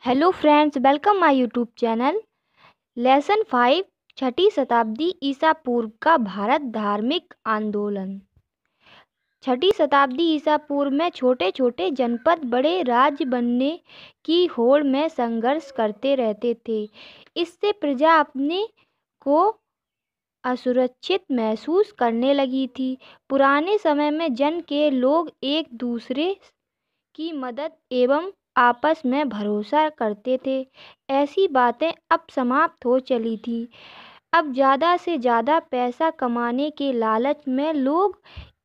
Hello friends, welcome my YouTube channel. Lesson 5 छठी शताब्दी ईसा पूर्व का भारत धार्मिक आंदोलन। छठी शताब्दी ईसा पूर्व में छोटे छोटे जनपद बड़े राज्य बनने की होड़ में संघर्ष करते रहते थे। इससे प्रजा अपने को असुरक्षित महसूस करने लगी थी। पुराने समय में जन के लोग एक दूसरे की मदद एवं आपस में भरोसा करते थे। ऐसी बातें अब समाप्त हो चली थी। अब ज़्यादा से ज़्यादा पैसा कमाने के लालच में लोग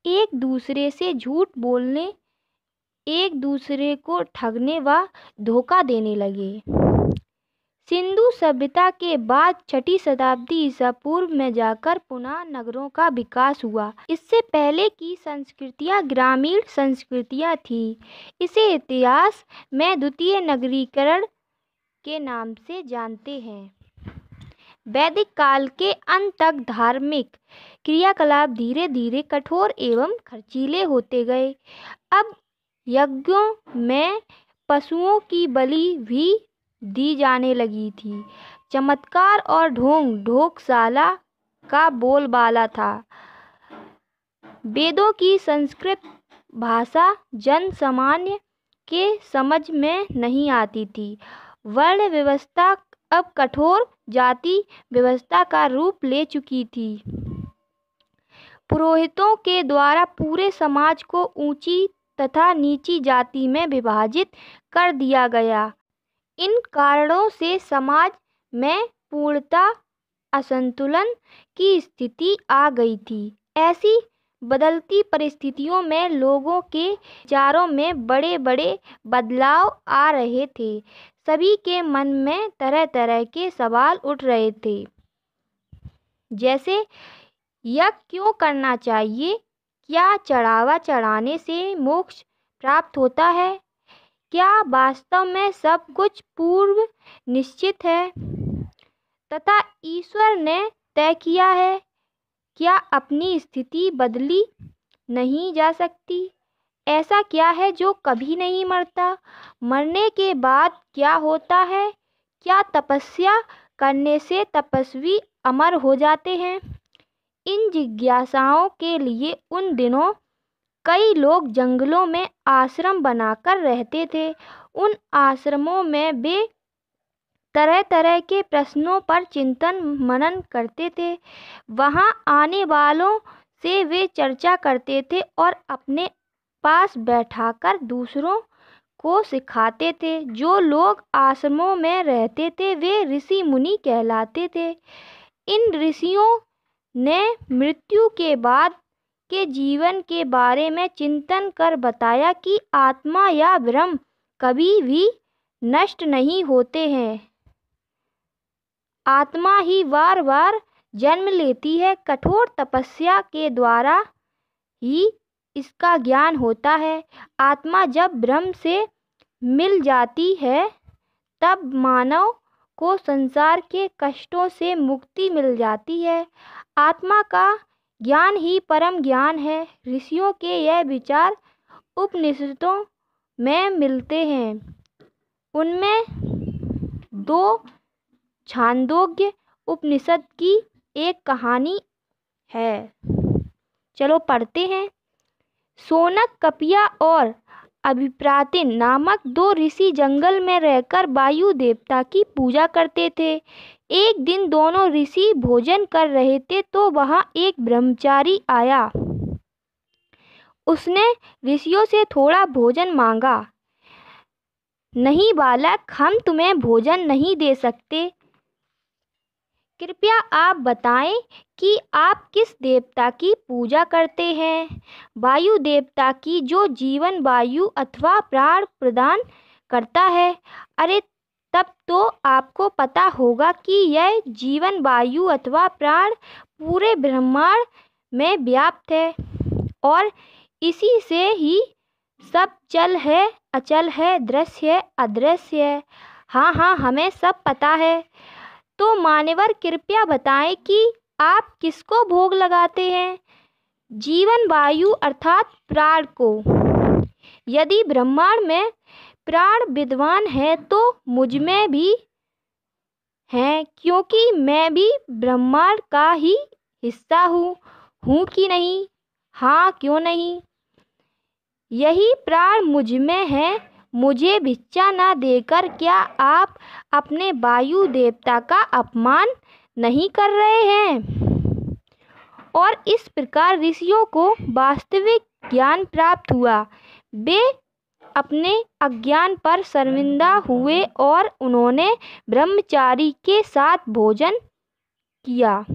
एक दूसरे से झूठ बोलने, एक दूसरे को ठगने व धोखा देने लगे। सिंधु सभ्यता के बाद छठी शताब्दी ईसा पूर्व में जाकर पुनः नगरों का विकास हुआ। इससे पहले की संस्कृतियाँ ग्रामीण संस्कृतियाँ थीं। इसे इतिहास में द्वितीय नगरीकरण के नाम से जानते हैं। वैदिक काल के अंत तक धार्मिक क्रियाकलाप धीरे धीरे कठोर एवं खर्चीले होते गए। अब यज्ञों में पशुओं की बलि भी दी जाने लगी थी। चमत्कार और ढोंग ढोकशाला का बोलबाला था। वेदों की संस्कृत भाषा जन सामान्य के समझ में नहीं आती थी। वर्ण व्यवस्था अब कठोर जाति व्यवस्था का रूप ले चुकी थी। पुरोहितों के द्वारा पूरे समाज को ऊंची तथा नीची जाति में विभाजित कर दिया गया। इन कारणों से समाज में पूर्णतः असंतुलन की स्थिति आ गई थी। ऐसी बदलती परिस्थितियों में लोगों के विचारों में बड़े बड़े बदलाव आ रहे थे। सभी के मन में तरह तरह के सवाल उठ रहे थे, जैसे यज्ञ क्यों करना चाहिए, क्या चढ़ावा चढ़ाने से मोक्ष प्राप्त होता है, क्या वास्तव में सब कुछ पूर्व निश्चित है तथा ईश्वर ने तय किया है, क्या अपनी स्थिति बदली नहीं जा सकती, ऐसा क्या है जो कभी नहीं मरता, मरने के बाद क्या होता है, क्या तपस्या करने से तपस्वी अमर हो जाते हैं। इन जिज्ञासाओं के लिए उन दिनों कई लोग जंगलों में आश्रम बनाकर रहते थे। उन आश्रमों में वे तरह तरह के प्रश्नों पर चिंतन मनन करते थे। वहां आने वालों से वे चर्चा करते थे और अपने पास बैठाकर दूसरों को सिखाते थे। जो लोग आश्रमों में रहते थे वे ऋषि मुनि कहलाते थे। इन ऋषियों ने मृत्यु के बाद के जीवन के बारे में चिंतन कर बताया कि आत्मा या ब्रह्म कभी भी नष्ट नहीं होते हैं। आत्मा ही बार बार जन्म लेती है। कठोर तपस्या के द्वारा ही इसका ज्ञान होता है। आत्मा जब ब्रह्म से मिल जाती है तब मानव को संसार के कष्टों से मुक्ति मिल जाती है। आत्मा का ज्ञान ही परम ज्ञान है। ऋषियों के यह विचार उपनिषदों में मिलते हैं। उनमें 2 छांदोग्य उपनिषद की एक कहानी है, चलो पढ़ते हैं। सोनक, कपिया और अभिप्रातिन नामक 2 ऋषि जंगल में रहकर वायु देवता की पूजा करते थे। एक दिन दोनों ऋषि भोजन कर रहे थे तो वहां एक ब्रह्मचारी आया। उसने ऋषियों से थोड़ा भोजन मांगा। नहीं बालक, हम तुम्हें भोजन नहीं दे सकते। कृपया आप बताएं कि आप किस देवता की पूजा करते हैं। वायु देवता की, जो जीवन वायु अथवा प्राण प्रदान करता है। अरे तब तो आपको पता होगा कि यह जीवन वायु अथवा प्राण पूरे ब्रह्मांड में व्याप्त है और इसी से ही सब चल है, अचल है, दृश्य है, अदृश्य है। हाँ हाँ, हमें सब पता है। तो मान्यवर, कृपया बताएं कि आप किसको भोग लगाते हैं। जीवन वायु अर्थात प्राण को। यदि ब्रह्मांड में प्राण विद्वान है तो मुझ में भी हैं, क्योंकि मैं भी ब्रह्मांड का ही हिस्सा हूँ कि नहीं? हाँ, क्यों नहीं? यही प्राण मुझ में है। मुझे भिक्षा न देकर क्या आप अपने वायु देवता का अपमान नहीं कर रहे हैं? और इस प्रकार ऋषियों को वास्तविक ज्ञान प्राप्त हुआ। वे अपने अज्ञान पर शर्मिंदा हुए और उन्होंने ब्रह्मचारी के साथ भोजन किया।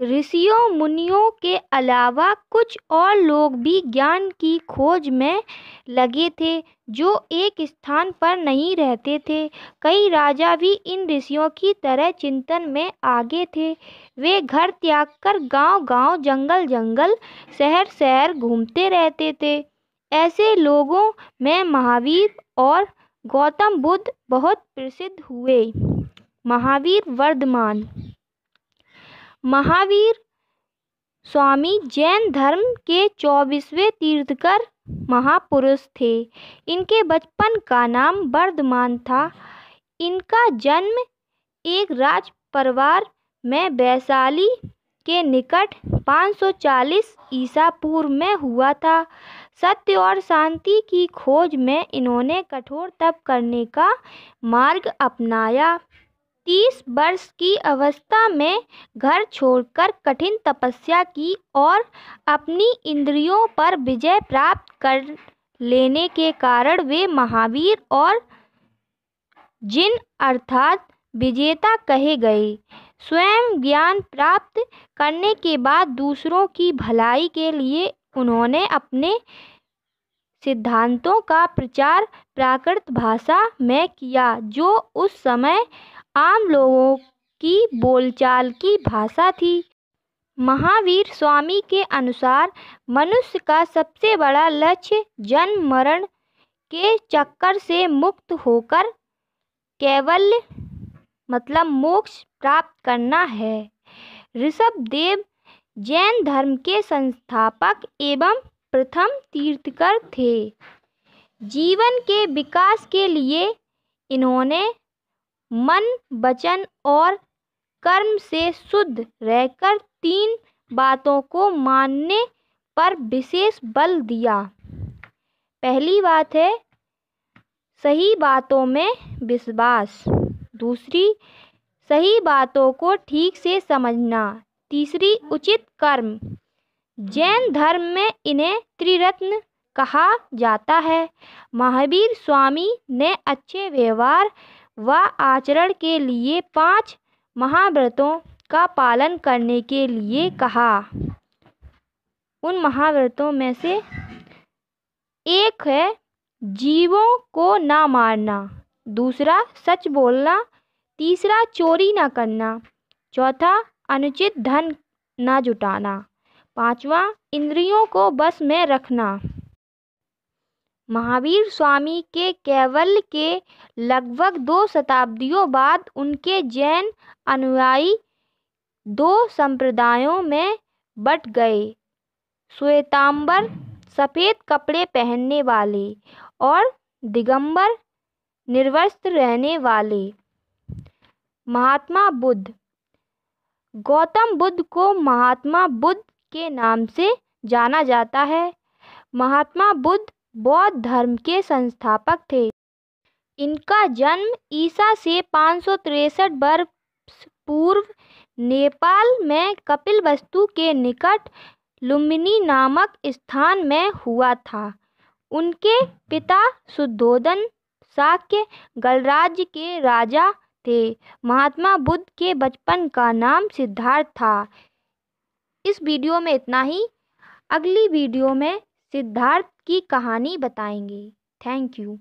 ऋषियों मुनियों के अलावा कुछ और लोग भी ज्ञान की खोज में लगे थे, जो एक स्थान पर नहीं रहते थे। कई राजा भी इन ऋषियों की तरह चिंतन में आगे थे। वे घर त्याग कर गांव-गांव, जंगल-जंगल, शहर-शहर घूमते रहते थे। ऐसे लोगों में महावीर और गौतम बुद्ध बहुत प्रसिद्ध हुए। महावीर वर्धमान। महावीर स्वामी जैन धर्म के 24वें तीर्थंकर महापुरुष थे। इनके बचपन का नाम वर्धमान था। इनका जन्म एक राज परिवार में वैशाली के निकट 540 ईसा पूर्व में हुआ था। सत्य और शांति की खोज में इन्होंने कठोर तप करने का मार्ग अपनाया। 30 वर्ष की अवस्था में घर छोड़कर कठिन तपस्या की और अपनी इंद्रियों पर विजय प्राप्त कर लेने के कारण वे महावीर और जिन अर्थात विजेता कहे गए। स्वयं ज्ञान प्राप्त करने के बाद दूसरों की भलाई के लिए उन्होंने अपने सिद्धांतों का प्रचार प्राकृत भाषा में किया, जो उस समय आम लोगों की बोलचाल की भाषा थी। महावीर स्वामी के अनुसार मनुष्य का सबसे बड़ा लक्ष्य जन्म मरण के चक्कर से मुक्त होकर कैवल्य मतलब मोक्ष प्राप्त करना है। ऋषभदेव जैन धर्म के संस्थापक एवं प्रथम तीर्थंकर थे। जीवन के विकास के लिए इन्होंने मन, वचन और कर्म से शुद्ध रहकर 3 बातों को मानने पर विशेष बल दिया। पहली बात है सही बातों में विश्वास, दूसरी सही बातों को ठीक से समझना, तीसरी उचित कर्म। जैन धर्म में इन्हें त्रिरत्न कहा जाता है। महावीर स्वामी ने अच्छे व्यवहार व आचरण के लिए 5 महाव्रतों का पालन करने के लिए कहा। उन महाव्रतों में से एक है जीवों को ना मारना, दूसरा सच बोलना, तीसरा चोरी ना करना, चौथा अनुचित धन ना जुटाना, पांचवा इंद्रियों को बस में रखना। महावीर स्वामी के कैवल्य के लगभग 2 शताब्दियों बाद उनके जैन अनुयायी 2 संप्रदायों में बट गए। श्वेतांबर सफ़ेद कपड़े पहनने वाले और दिगंबर निर्वस्त्र रहने वाले। महात्मा बुद्ध। गौतम बुद्ध को महात्मा बुद्ध के नाम से जाना जाता है। महात्मा बुद्ध बौद्ध धर्म के संस्थापक थे। इनका जन्म ईसा से 563 वर्ष पूर्व नेपाल में कपिलवस्तु के निकट लुम्बिनी नामक स्थान में हुआ था। उनके पिता शुद्धोधन शाक्य गणराज्य के राजा थे। महात्मा बुद्ध के बचपन का नाम सिद्धार्थ था। इस वीडियो में इतना ही। अगली वीडियो में सिद्धार्थ की कहानी बताएंगे। Thank you.